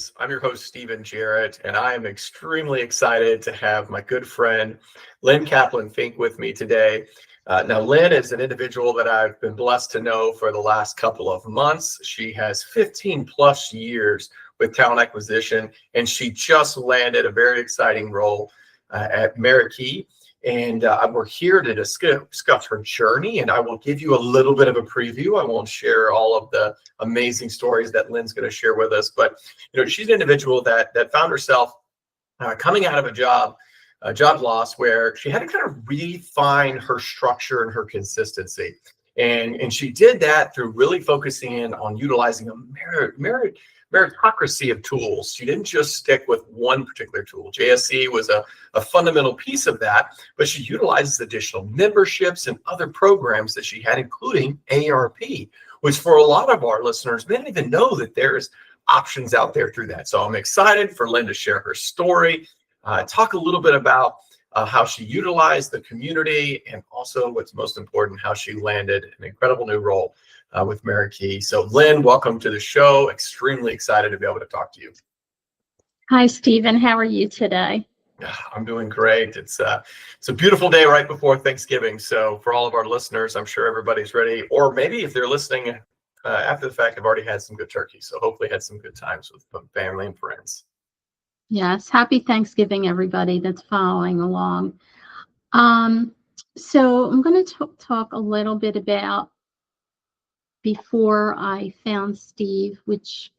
guys. I'm your host, Stephen Jarrett, and I am extremely excited to have my good friend, Lynn Kaplan-Fink, with me today. Now, Lynn is an individual that I've been blessed to know for the last couple of months. She has 15 plus years with talent acquisition, and she just landed a very exciting role at Marquee. And we're here to discuss her journey, and I will give you a little bit of a preview. I won't share all of the amazing stories that Lynn's going to share with us, but she's an individual that found herself coming out of a job loss where she had to kind of redefine her structure and her consistency. And she did that through really focusing in on utilizing a meritocracy of tools. She didn't just stick with one particular tool. JSC was a fundamental piece of that, but she utilizes additional memberships and other programs that she had, including ARP, which for a lot of our listeners, they don't even know that there's options out there through that. So I'm excited for Lynn to share her story, talk a little bit about how she utilized the community, and also what's most important, how she landed an incredible new role with Marquee. So Lynn, welcome to the show. Extremely excited to be able to talk to you. Hi, Stephen. How are you today? I'm doing great. It's a beautiful day right before Thanksgiving. So for all of our listeners, I'm sure everybody's ready, or maybe if they're listening after the fact, I've already had some good turkey. So hopefully had some good times with family and friends. Yes. Happy Thanksgiving, everybody that's following along. So I'm going to talk a little bit about before I found Steve, which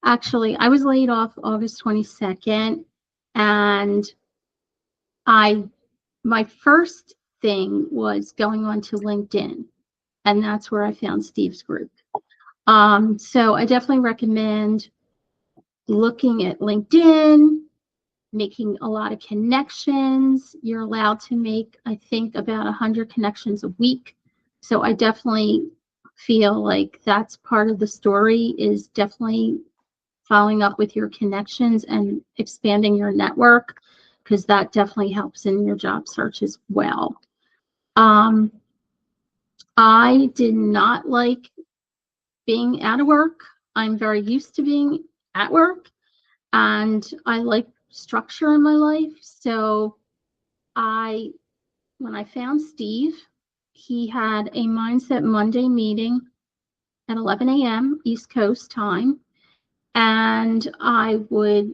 actually I was laid off August 22nd. And my first thing was going on to LinkedIn, and that's where I found Steve's group. So I definitely recommend looking at LinkedIn, making a lot of connections. You're allowed to make, I think, about 100 connections a week. So I definitely feel like that's part of the story, is definitely following up with your connections and expanding your network, because that definitely helps in your job search as well. I did not like being out of work. I'm very used to being at work, and I like structure in my life. So when I found Steve, he had a Mindset Monday meeting at 11 a.m. East Coast time, and I would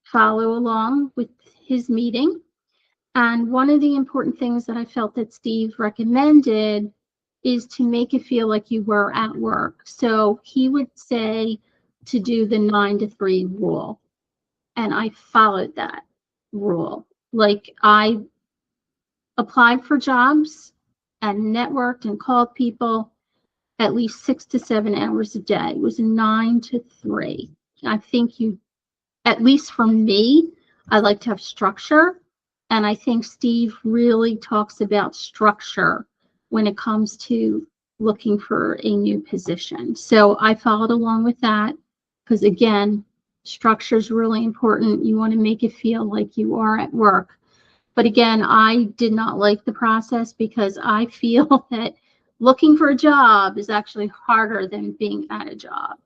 follow along with his meeting. And one of the important things that I felt that Steve recommended is to make it feel like you were at work. So he would say to do the 9 to 3 rule. And I followed that rule. Like, I applied for jobs and networked and called people at least 6 to 7 hours a day. It was 9 to 3. I think at least for me, I like to have structure. And I think Steve really talks about structure when it comes to looking for a new position. So I followed along with that, because again, structure is really important. You want to make it feel like you are at work. But again, I did not like the process, because I feel that looking for a job is actually harder than being at a job.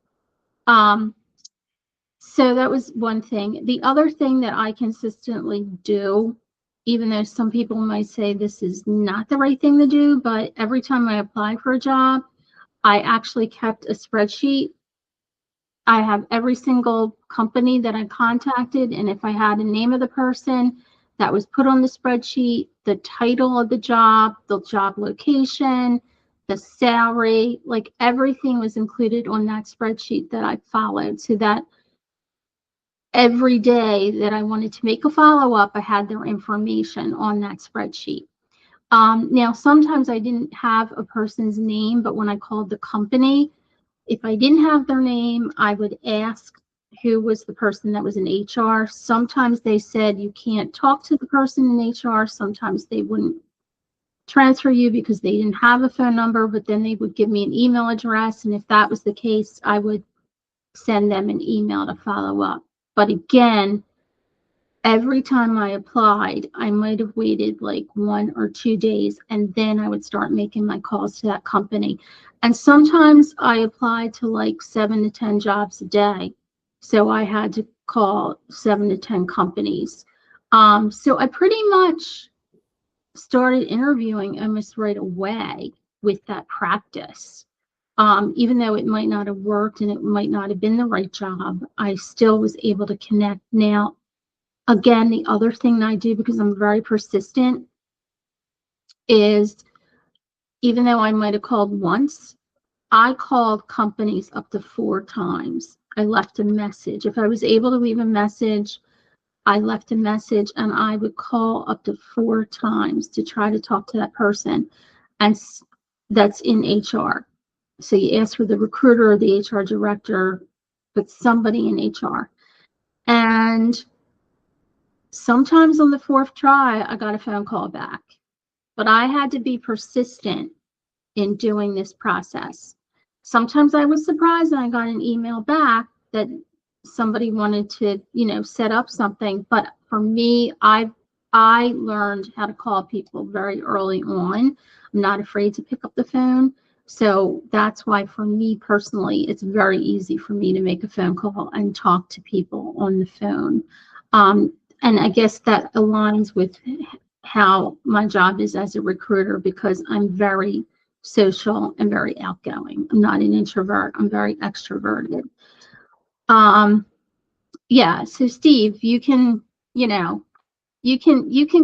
So that was one thing. The other thing that I consistently do, even though some people might say this is not the right thing to do, but every time I apply for a job, I actually kept a spreadsheet. I have every single company that I contacted, and if I had a name of the person, that was put on the spreadsheet, the title of the job location, the salary, like everything was included on that spreadsheet that I followed, so that every day that I wanted to make a follow-up, I had their information on that spreadsheet. Now, sometimes I didn't have a person's name, but when I called the company, if I didn't have their name, I would ask who was the person that was in HR. Sometimes they said you can't talk to the person in HR. Sometimes they wouldn't transfer you because they didn't have a phone number, but then they would give me an email address. And if that was the case, I would send them an email to follow up. But again, every time I applied, I might have waited like 1 or 2 days, and then I would start making my calls to that company. And sometimes I applied to like 7 to 10 jobs a day. So I had to call 7 to 10 companies. So I pretty much started interviewing almost right away with that practice. Even though it might not have worked and it might not have been the right job, I still was able to connect. Now, again, the other thing that I do, because I'm very persistent, is even though I might have called once, I called companies up to 4 times. I left a message. If I was able to leave a message, I left a message, and I would call up to 4 times to try to talk to that person. And that's in HR. So you ask for the recruiter or the HR director, but somebody in HR. And sometimes on the 4th try, I got a phone call back. But I had to be persistent in doing this process. Sometimes I was surprised and I got an email back that somebody wanted to, set up something. But for me, I learned how to call people very early on. I'm not afraid to pick up the phone. So that's why for me personally, it's very easy for me to make a phone call and talk to people on the phone. And I guess that aligns with how my job is as a recruiter, because I'm very social and very outgoing. I'm not an introvert. I'm very extroverted. Yeah. So Steve, you can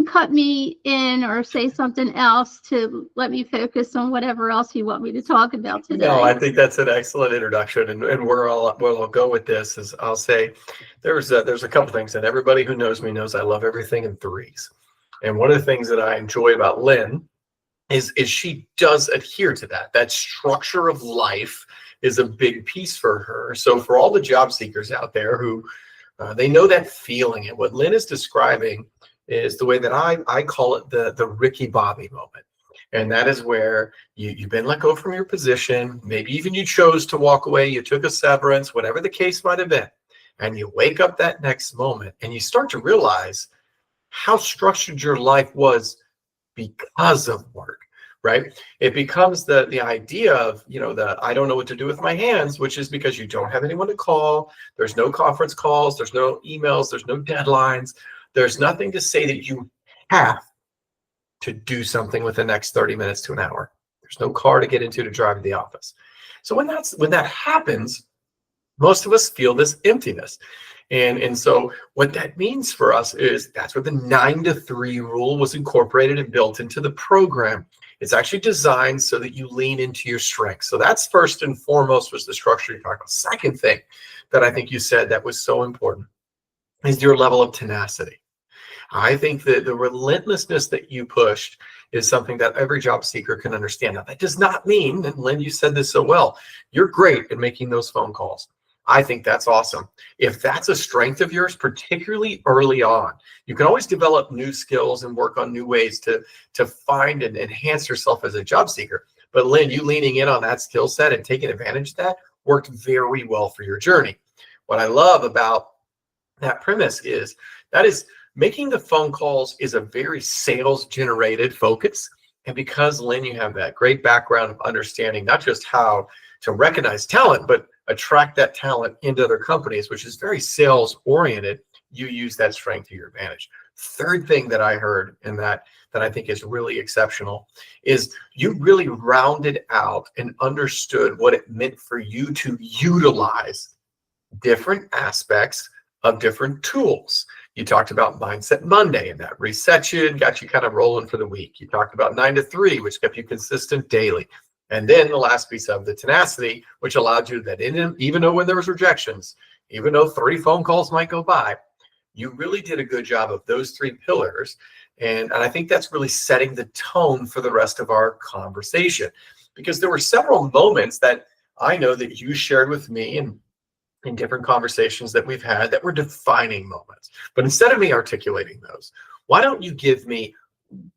cut me in or say something else to let me focus on whatever else you want me to talk about today. No, I think that's an excellent introduction, and where I'll go with this is I'll say there's a couple things, and everybody who knows me knows I love everything in threes. And one of the things that I enjoy about Lynn is she does adhere to that. That structure of life is a big piece for her. So for all the job seekers out there who they know that feeling, and what Lynn is describing is the way that I call it the Ricky Bobby moment. And that is where you've been let go from your position. Maybe even you chose to walk away. You took a severance, whatever the case might have been. And you wake up that next moment and you start to realize how structured your life was because of work, right? It becomes the idea of, the I don't know what to do with my hands, which is because you don't have anyone to call. There's no conference calls. There's no emails. There's no deadlines. There's nothing to say that you have to do something within the next 30 minutes to an hour. There's no car to get into to drive to the office. So when that happens, most of us feel this emptiness. And so what that means for us is that's where the 9 to 3 rule was incorporated and built into the program. It's actually designed so that you lean into your strengths. So that's first and foremost was the structure you're talking about. Second thing that I think you said that was so important is your level of tenacity. I think that the relentlessness that you pushed is something that every job seeker can understand. Now, that does not mean, and Lynn, you said this so well, you're great at making those phone calls. I think that's awesome. If that's a strength of yours, particularly early on, you can always develop new skills and work on new ways to find and enhance yourself as a job seeker. But Lynn, you leaning in on that skill set and taking advantage of that worked very well for your journey. What I love about that premise is making the phone calls is a very sales generated focus. And because Lynn, you have that great background of understanding not just how to recognize talent, but attract that talent into other companies, which is very sales oriented, you use that strength to your advantage. Third thing that I heard in that I think is really exceptional is you really rounded out and understood what it meant for you to utilize different aspects of different tools. You talked about Mindset Monday, and that reset you and got you kind of rolling for the week. You talked about 9 to 3, which kept you consistent daily. And then the last piece of the tenacity, which allowed you that even though when there was rejections, even though 3 phone calls might go by, you really did a good job of those 3 pillars. And I think that's really setting the tone for the rest of our conversation, because there were several moments that I know that you shared with me and in different conversations that we've had that were defining moments. But instead of me articulating those, why don't you give me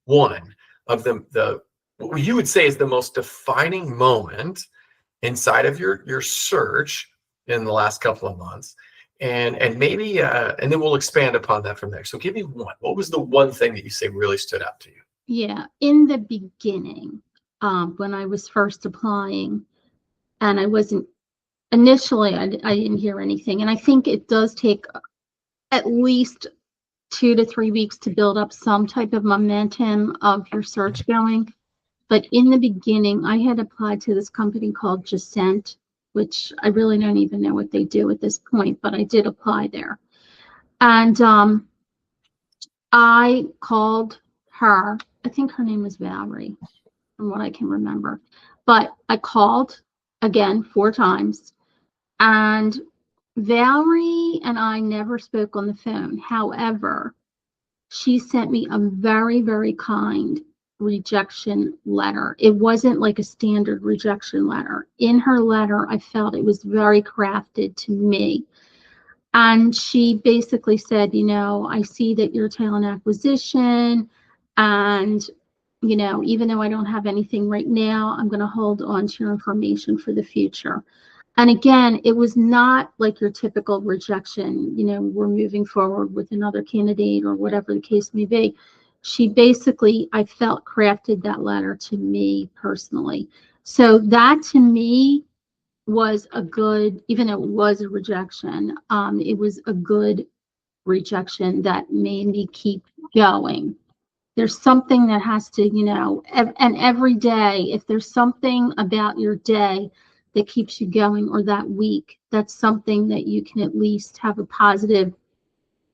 one of the what you would say is the most defining moment inside of your search in the last couple of months, and maybe and then we'll expand upon that from there. So give me one. What was the one thing that you say really stood out to you? Yeah, in the beginning, when I was first applying, and I wasn't initially I didn't hear anything. And I think it does take at least 2 to 3 weeks to build up some type of momentum of your search going. But in the beginning, I had applied to this company called Jacent, which I really don't even know what they do at this point, but I did apply there. And I called her, I think her name was Valerie, from what I can remember. But I called again 4 times, and Valerie and I never spoke on the phone. However, she sent me a very, very kind rejection letter. It wasn't like a standard rejection letter. In her letter, I felt it was very crafted to me. And she basically said, I see that you're talent acquisition, and, even though I don't have anything right now, I'm going to hold on to your information for the future. And again, it was not like your typical rejection, we're moving forward with another candidate or whatever the case may be. She basically, I felt, crafted that letter to me personally. So that to me was a good, even though it was a rejection, it was a good rejection that made me keep going. There's something that has to, and every day, if there's something about your day that keeps you going, or that week, that's something that you can at least have a positive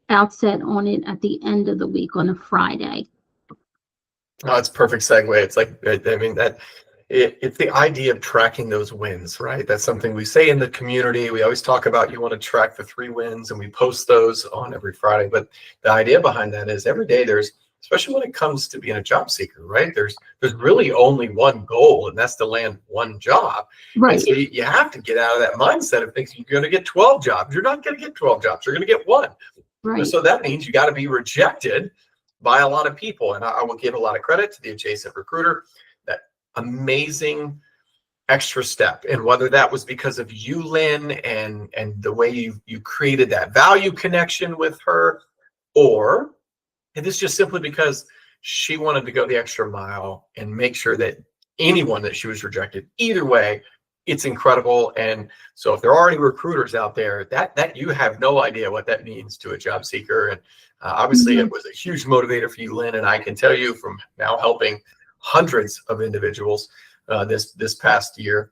outset on it at the end of the week on a Friday. Oh, it's a perfect segue. It's like, I mean, it's the idea of tracking those wins, right? That's something we say in the community. We always talk about, you want to track the 3 wins, and we post those on every Friday. But the idea behind that is every day there's, especially when it comes to being a job seeker, right? There's really only one goal, and that's to land one job. Right. And so you have to get out of that mindset of thinking you're going to get 12 jobs. You're not going to get 12 jobs. You're going to get 1. Right. So that means you got to be rejected by a lot of people. And I will give a lot of credit to the adjacent recruiter, that amazing extra step. And whether that was because of you, Lynn, and the way you created that value connection with her, or it is just simply because she wanted to go the extra mile and make sure that anyone that she was rejected, either way, it's incredible. And so if there are any recruiters out there, that you have no idea what that means to a job seeker. And obviously it was a huge motivator for you, Lynn. And I can tell you from now helping hundreds of individuals this past year,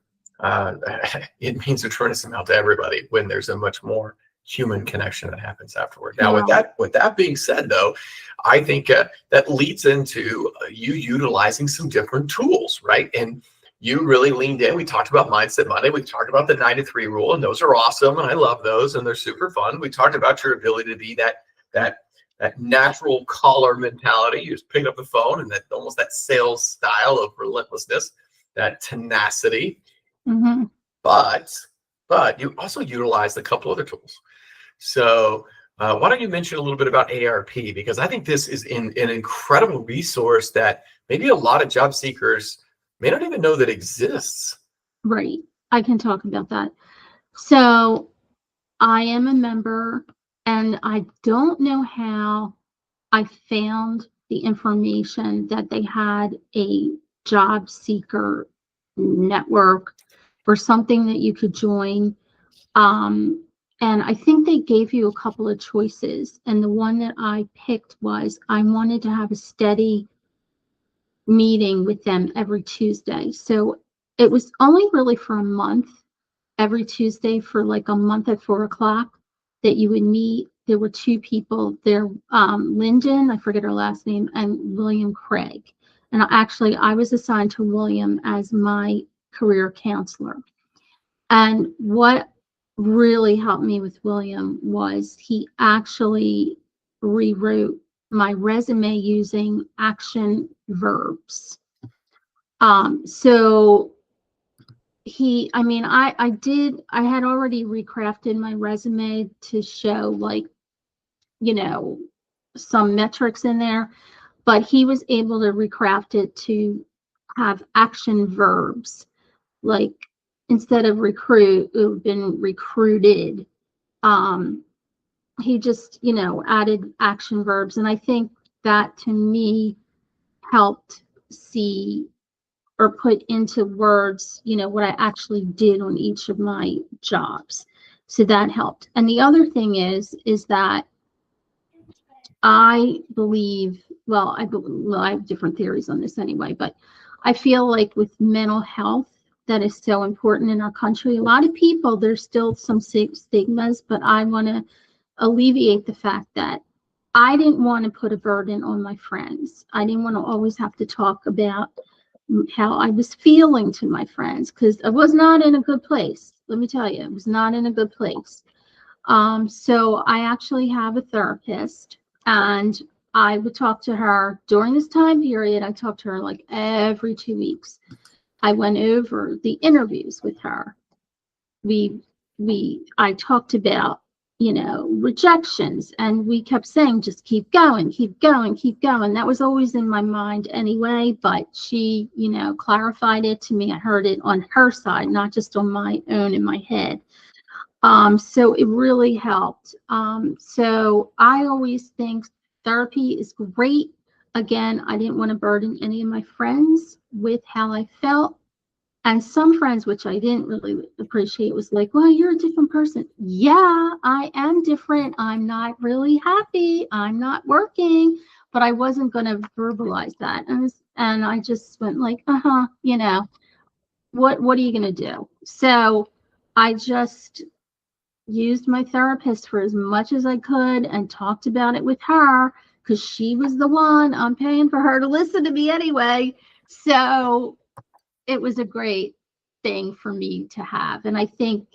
it means a tremendous amount to everybody when there's a much more human connection that happens afterward. Now, with that being said, though, I think that leads into you utilizing some different tools, right? And you really leaned in. We talked about Mindset Monday. We talked about the 9 to 3 rule, and those are awesome, and I love those, and they're super fun. We talked about your ability to be that natural caller mentality. You just pick up the phone, and that almost that sales style of relentlessness, that tenacity. Mm-hmm. But you also utilized a couple other tools. So why don't you mention a little bit about ARP? Because I think this is an incredible resource that maybe a lot of job seekers may not even know that exists. Right. I can talk about that. So I am a member, and I don't know how I found the information that they had a job seeker network or something that you could join. And I think they gave you a couple of choices. And the one that I picked was I wanted to have a steady meeting with them every Tuesday. So it was only really for a month, every Tuesday for like a month at 4:00 that you would meet. There were 2 people there, Lyndon, I forget her last name, and William Craig. And I was assigned to William as my career counselor. And what really helped me with William was he actually rewrote my resume using action verbs. So I had already recrafted my resume to show, like, some metrics in there, but he was able to recraft it to have action verbs. Like, instead of recruit, it would have been recruited. He just, added action verbs. And I think that to me helped see or put into words, what I actually did on each of my jobs. So that helped. And the other thing is that I believe, well, I have different theories on this anyway, but I feel like with mental health, that is so important in our country. A lot of people, there's still some stigmas, but I want to alleviate the fact that I didn't want to put a burden on my friends. I didn't want to always have to talk about how I was feeling to my friends, because I was not in a good place. Let me tell you, I was not in a good place. So I actually have a therapist, and I would talk to her during this time period. I talked to her like every 2 weeks. I went over the interviews with her. I talked about, rejections, and we kept saying, just keep going, keep going, keep going. That was always in my mind anyway, but she, clarified it to me. I heard it on her side, not just on my own in my head. So it really helped. So I always think therapy is great. Again, I didn't want to burden any of my friends with how I felt. And some friends, which I didn't really appreciate, was like, well, you're a different person. Yeah, I am different. I'm not really happy. I'm not working, but I wasn't going to verbalize that. And I just went like, what are you going to do? So I just used my therapist for as much as I could and talked about it with her, because she was the one. I'm paying for her to listen to me anyway. So it was a great thing for me to have. And I think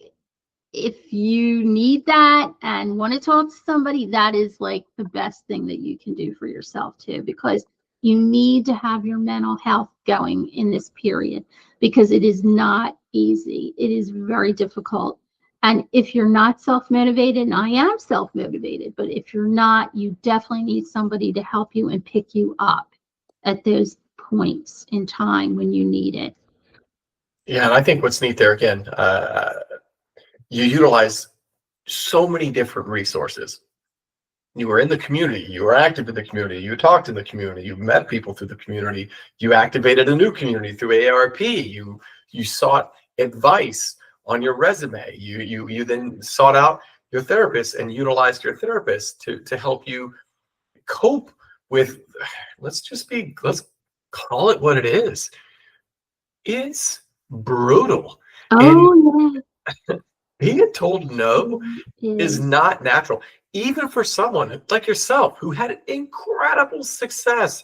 if you need that and want to talk to somebody, that is like the best thing that you can do for yourself too, because you need to have your mental health going in this period, because it is not easy. It is very difficult. And if you're not self-motivated, and I am self-motivated, but if you're not, you definitely need somebody to help you and pick you up at those points in time when you need it. Yeah, and I think what's neat there again, you utilize so many different resources. You were in the community, you were active in the community, you talked in the community, you met people through the community, you activated a new community through AARP, you sought advice on your resume, you then sought out your therapist and utilized your therapist to help you cope with, let's call it what it is. It's brutal. Oh, yeah. Being told no is not natural, even for someone like yourself who had incredible success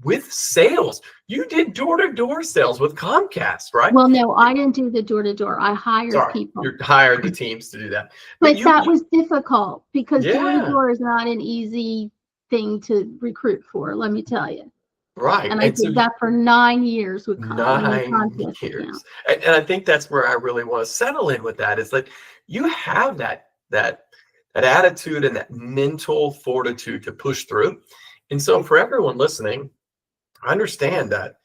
with sales. You did door-to-door sales with Comcast, right? Well, no, I didn't do the door-to-door. I hired people. You hired the teams to do that. But that was difficult, because Yeah. door-to-door is not an easy thing to recruit for, let me tell you. Right. And I did that for 9 years with 9 years. And I think that's where I really want to settle in with that, is that you have that attitude and that mental fortitude to push through. And so for everyone listening, I understand that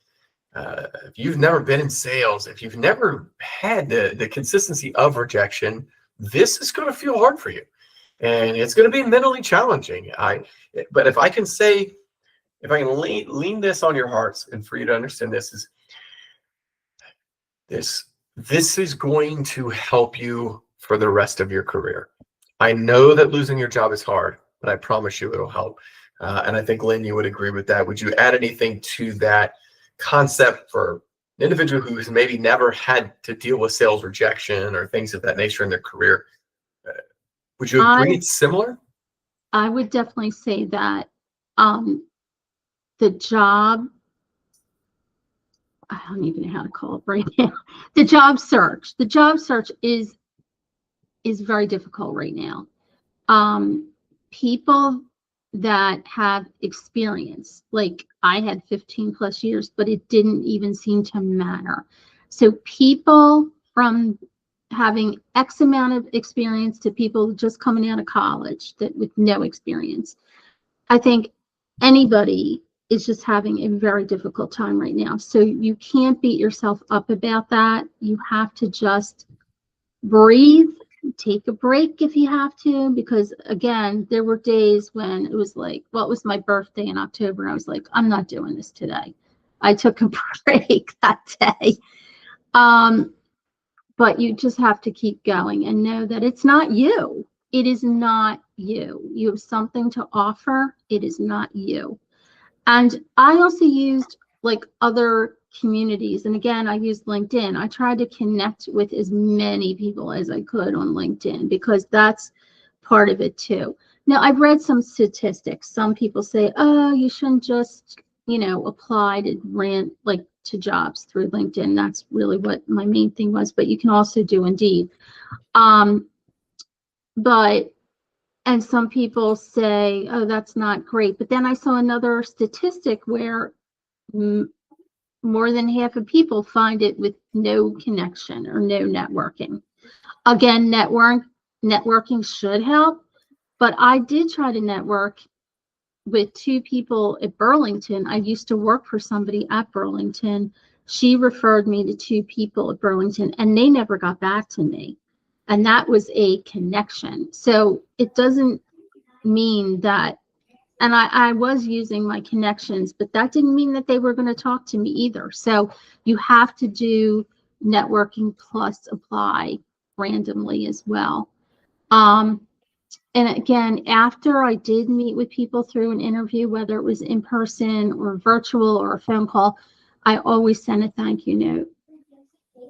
if you've never been in sales, if you've never had the consistency of rejection, this is going to feel hard for you. And it's going to be mentally challenging. But if I can lean this on your hearts, and for you to understand this is going to help you for the rest of your career. I know that losing your job is hard, but I promise you it'll help. And I think, Lynn, you would agree with that. Would you add anything to that concept for an individual who's maybe never had to deal with sales rejection or things of that nature in their career? Would you agree it's similar? I would definitely say that the job, I don't even know how to call it right now. The job search is very difficult right now. People that have experience, like I had 15 plus years, but it didn't even seem to matter. So people from having X amount of experience to people just coming out of college that with no experience, I think anybody is just having a very difficult time right now. So you can't beat yourself up about that. You have to just breathe, take a break if you have to, because again, there were days when it was like, well, it was my birthday in October. I was like, I'm not doing this today. I took a break that day. But you just have to keep going and know that it's not you. It is not you. You have something to offer. It is not you. And I also used like other communities. And again, I used LinkedIn. I tried to connect with as many people as I could on LinkedIn because that's part of it too. Now, I've read some statistics. Some people say, oh, you shouldn't just, apply to jobs through LinkedIn. That's really what my main thing was. But you can also do Indeed. And some people say, oh, that's not great. But then I saw another statistic where more than half of people find it with no connection or no networking. Again, networking should help. But I did try to network with 2 people at Burlington. I used to work for somebody at Burlington. She referred me to 2 people at Burlington, and they never got back to me. And that was a connection. So it doesn't mean that, and I was using my connections, but that didn't mean that they were going to talk to me either. So you have to do networking plus apply randomly as well. And again, after I did meet with people through an interview, whether it was in person or virtual or a phone call, I always send a thank you note.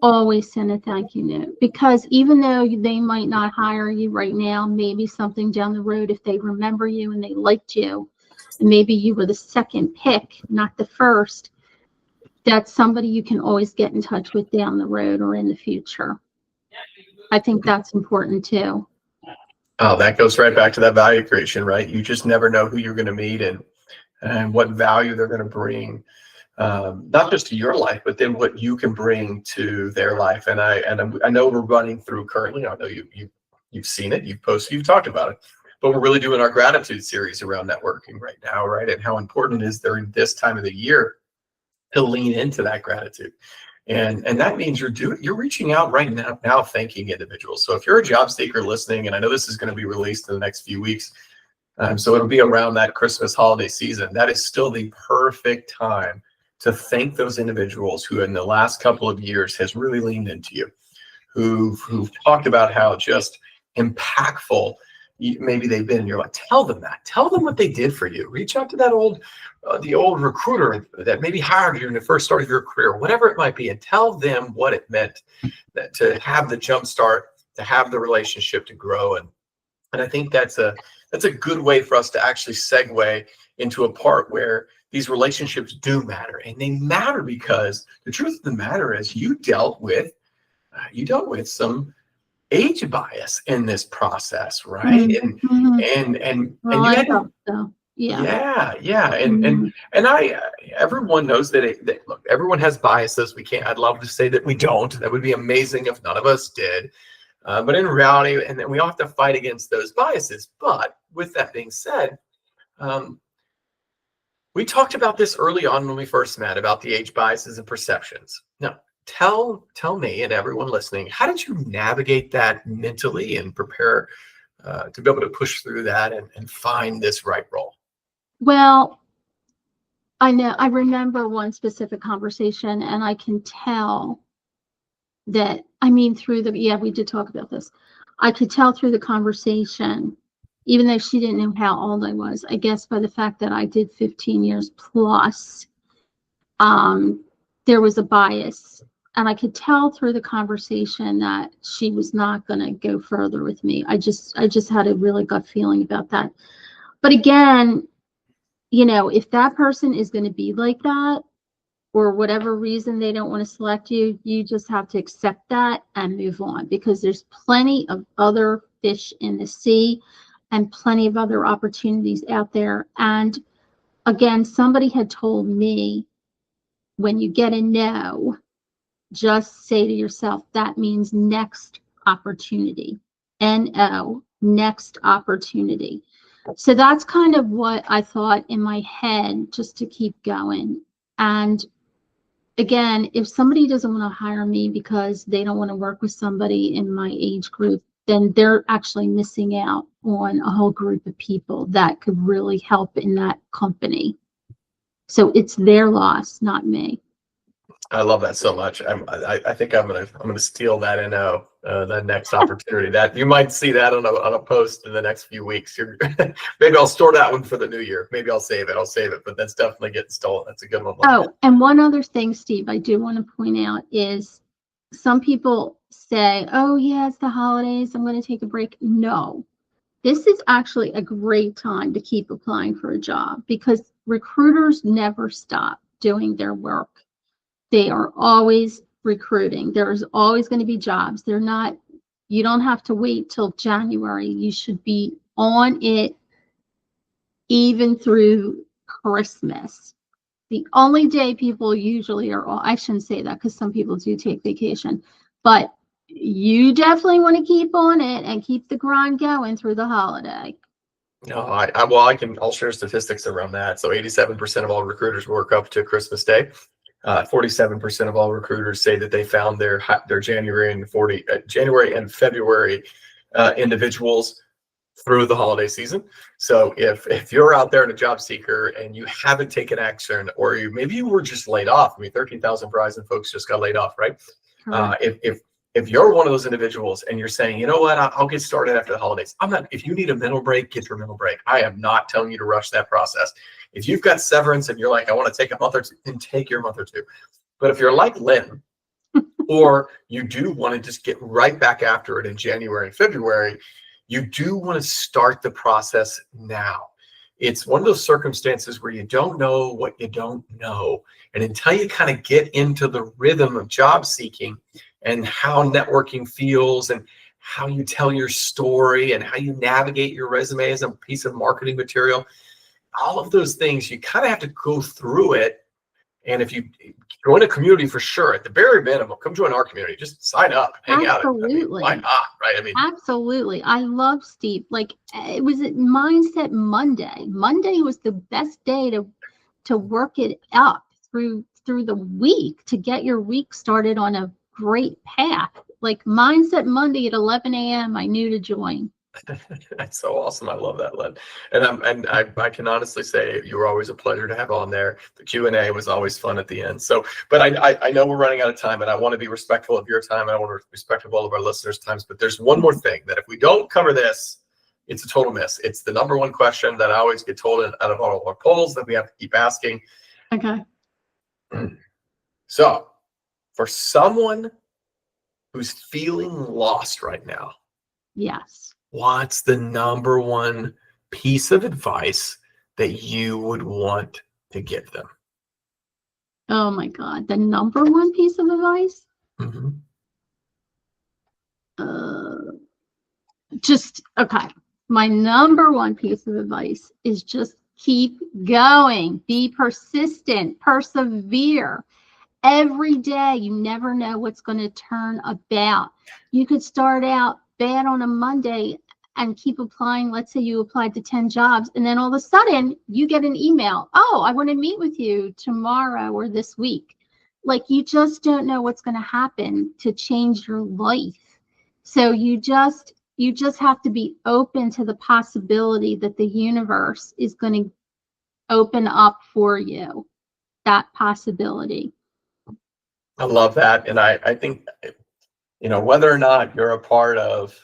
Always send a thank you note, because even though they might not hire you right now, maybe something down the road, if they remember you and they liked you, and maybe you were the second pick, not the first, that's somebody you can always get in touch with down the road or in the future. I think that's important too. Oh, that goes right back to that value creation, right? You just never know who you're going to meet and what value they're going to bring, not just to your life, but then what you can bring to their life. And I know we're running through currently. I know you've seen it, you've posted, you've talked about it, but we're really doing our gratitude series around networking right now, right? And how important it is during this time of the year to lean into that gratitude. And that means you're reaching out right now thanking individuals. So if you're a job seeker listening, and I know this is going to be released in the next few weeks, so it'll be around that Christmas holiday season, that is still the perfect time to thank those individuals who in the last couple of years has really leaned into you, who've talked about how just impactful maybe they've been. And you're like, tell them what they did for you. Reach out to that the old recruiter that maybe hired you in the first start of your career, whatever it might be, and tell them what it meant that to have the jump start, to have the relationship to grow. And I think that's a good way for us to actually segue into a part where these relationships do matter. And they matter because the truth of the matter is you dealt with some age bias in this process, right? Mm-hmm. And Well, you I had thought so. Yeah. And everyone knows that look, everyone has biases. I'd love to say that we don't. That would be amazing if none of us did. But in reality, and then we all have to fight against those biases. But with that being said, we talked about this early on when we first met about the age biases and perceptions. Now, tell me and everyone listening, how did you navigate that mentally and prepare to be able to push through that and find this right role? Well, I remember one specific conversation, and I can tell that, we did talk about this. I could tell through the conversation, even though she didn't know how old I was, I guess by the fact that I did 15 years plus, there was a bias. And I could tell through the conversation that she was not going to go further with me. I just had a really gut feeling about that. But again, if that person is going to be like that, or whatever reason they don't want to select you, you just have to accept that and move on, because there's plenty of other fish in the sea and plenty of other opportunities out there. And again, somebody had told me, when you get a no, just say to yourself, that means next opportunity. N-O, next opportunity. So that's kind of what I thought in my head, just to keep going. And again, if somebody doesn't want to hire me because they don't want to work with somebody in my age group, then they're actually missing out on a whole group of people that could really help in that company. So it's their loss, not me. I love that so much. I think I'm gonna steal that the next opportunity. That you might see that on a post in the next few weeks. Maybe I'll store that one for the new year. Maybe I'll save it. But that's definitely getting stolen. That's a good one. Oh, and one other thing, Steve, I do want to point out is some people say, "Oh yeah, it's the holidays, I'm going to take a break." No, this is actually a great time to keep applying for a job because recruiters never stop doing their work. They are always recruiting. There's always going to be jobs. You don't have to wait till January. You should be on it even through Christmas. The only day people usually are, I shouldn't say that because some people do take vacation, but you definitely want to keep on it and keep the grind going through the holiday. No, I'll share statistics around that. So 87% of all recruiters work up to Christmas Day. 47% of all recruiters say that they found their January and February individuals through the holiday season. So if you're out there in a job seeker and you haven't taken action, or maybe you were just laid off. I mean, 13,000 Verizon folks just got laid off, right? If you're one of those individuals and you're saying, you know what, I'll get started after the holidays. If you need a mental break, get your mental break. I am not telling you to rush that process. If you've got severance and you're like, I want to take a month or two, then take your month or two. But if you're like Lynn, or you do want to just get right back after it in January and February, you do want to start the process now. It's one of those circumstances where you don't know what you don't know. And until you kind of get into the rhythm of job seeking and how networking feels and how you tell your story and how you navigate your resume as a piece of marketing material, all of those things, you kind of have to go through it. And if you join a community, for sure, at the very minimum, come join our community. Just sign up, hang out. Absolutely. Why not, right? Absolutely. I love Steve. Like, it was at Mindset Monday. Monday was the best day to work it up through the week, to get your week started on a great path. Like Mindset Monday at 11 a.m. I knew to join. That's so awesome. I love that, Lynn. And I can honestly say you were always a pleasure to have on there. The Q&A was always fun at the end. So, but I know we're running out of time, and I want to be respectful of your time, and I want to be respectful of all of our listeners' times. But there's one more thing that if we don't cover this, it's a total miss. It's the number one question that I always get told out of all of our polls that we have to keep asking. Okay. So, for someone who's feeling lost right now, yes, what's the number one piece of advice that you would want to give them? Oh my God. The number one piece of advice? Mm-hmm. Okay. My number one piece of advice is just keep going, be persistent, persevere. Every day, you never know what's going to turn about. You could start out bad on a Monday and keep applying. Let's say you applied to 10 jobs, and then all of a sudden you get an email. Oh, I want to meet with you tomorrow or this week. Like, you just don't know what's going to happen to change your life. So you just have to be open to the possibility that the universe is going to open up for you that possibility. I love that. And I think, whether or not you're a part of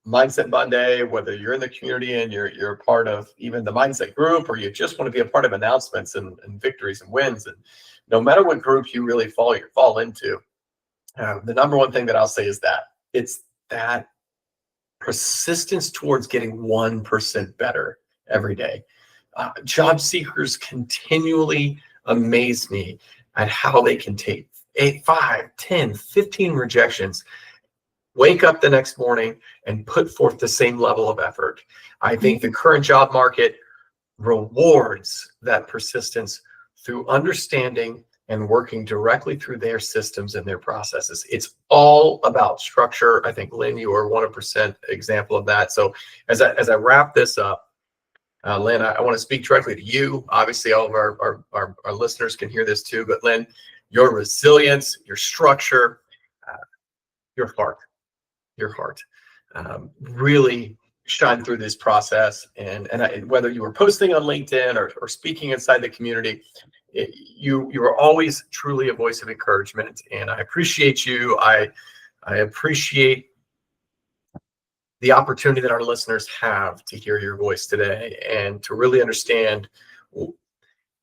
Mindset Monday, whether you're in the community and you're a part of even the Mindset group, or you just want to be a part of announcements and victories and wins, and no matter what group you really fall into, the number one thing that I'll say is that it's that persistence towards getting 1% better every day. Job seekers continually amaze me at how they can take 8, 5, 10, 15 rejections, wake up the next morning and put forth the same level of effort. I think the current job market rewards that persistence through understanding and working directly through their systems and their processes. It's all about structure. I think, Lynn, you are 100% example of that. So as I wrap this up, Lynn, I want to speak directly to you. Obviously, all of our listeners can hear this too, but Lynn, your resilience, your structure, your heart, really shine through this process. And whether you were posting on LinkedIn or speaking inside the community, you are always truly a voice of encouragement. And I appreciate you. I appreciate the opportunity that our listeners have to hear your voice today and to really understand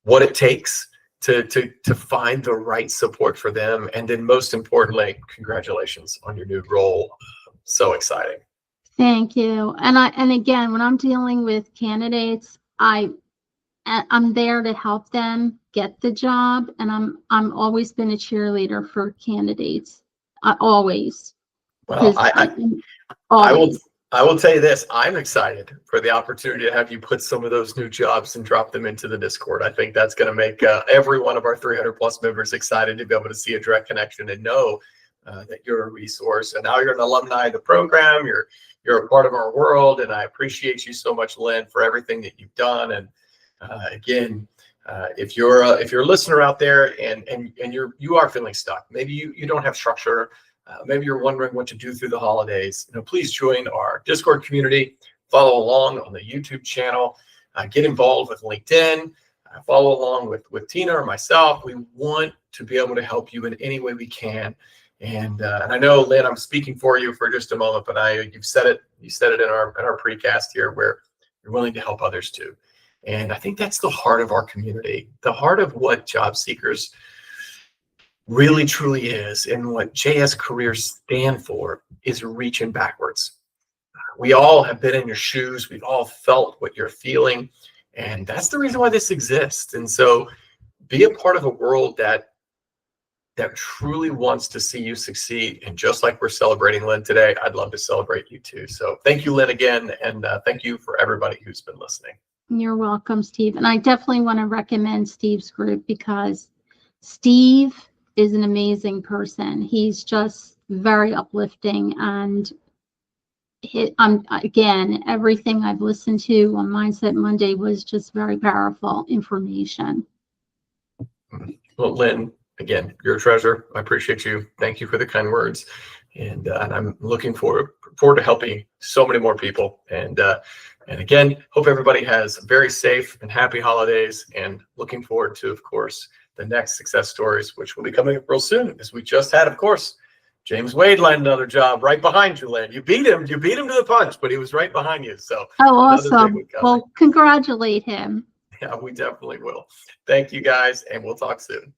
what it takes to find the right support for them. And then most importantly, congratulations on your new role. So exciting. Thank you. And again, when I'm dealing with candidates, I'm there to help them get the job, and I'm always been a cheerleader for candidates. Always. Well, Always. I will tell you this. I'm excited for the opportunity to have you put some of those new jobs and drop them into the Discord. I think that's going to make every one of our 300 plus members excited to be able to see a direct connection and know that you're a resource. And now you're an alumni of the program. You're a part of our world, and I appreciate you so much, Lynn, for everything that you've done. And again, if you're a listener out there and you are feeling stuck, maybe you don't have structure. Maybe you're wondering what to do through the holidays. Please join our Discord community. Follow along on the YouTube channel. Get involved with LinkedIn. Follow along with Tina or myself. We want to be able to help you in any way we can. And I know, Lynn, I'm speaking for you for just a moment, but you said it in our precast here, where you're willing to help others too. And I think that's the heart of our community, the heart of what job seekers really truly is, and what JS careers stand for is reaching backwards. We all have been in your shoes. We've all felt what you're feeling, and that's the reason why this exists. And so be a part of a world that truly wants to see you succeed. And just like we're celebrating Lynn today, I'd love to celebrate you too. So thank you, Lynn, again. And thank you for everybody who's been listening. You're welcome, Steve. And I definitely want to recommend Steve's group, because Steve is an amazing person. He's just very uplifting, and again, everything I've listened to on Mindset Monday was just very powerful information. Well, Lynn, again, you're a treasure. I appreciate you. Thank you for the kind words. And I'm looking forward to helping so many more people. And again, hope everybody has very safe and happy holidays, and looking forward to, of course, the next success stories, which will be coming up real soon, as we just had, of course, James Wade landed another job right behind you, Lynn. You beat him to the punch, but he was right behind you. So, oh, awesome. Well, congratulate him. Yeah, we definitely will. Thank you, guys, and we'll talk soon.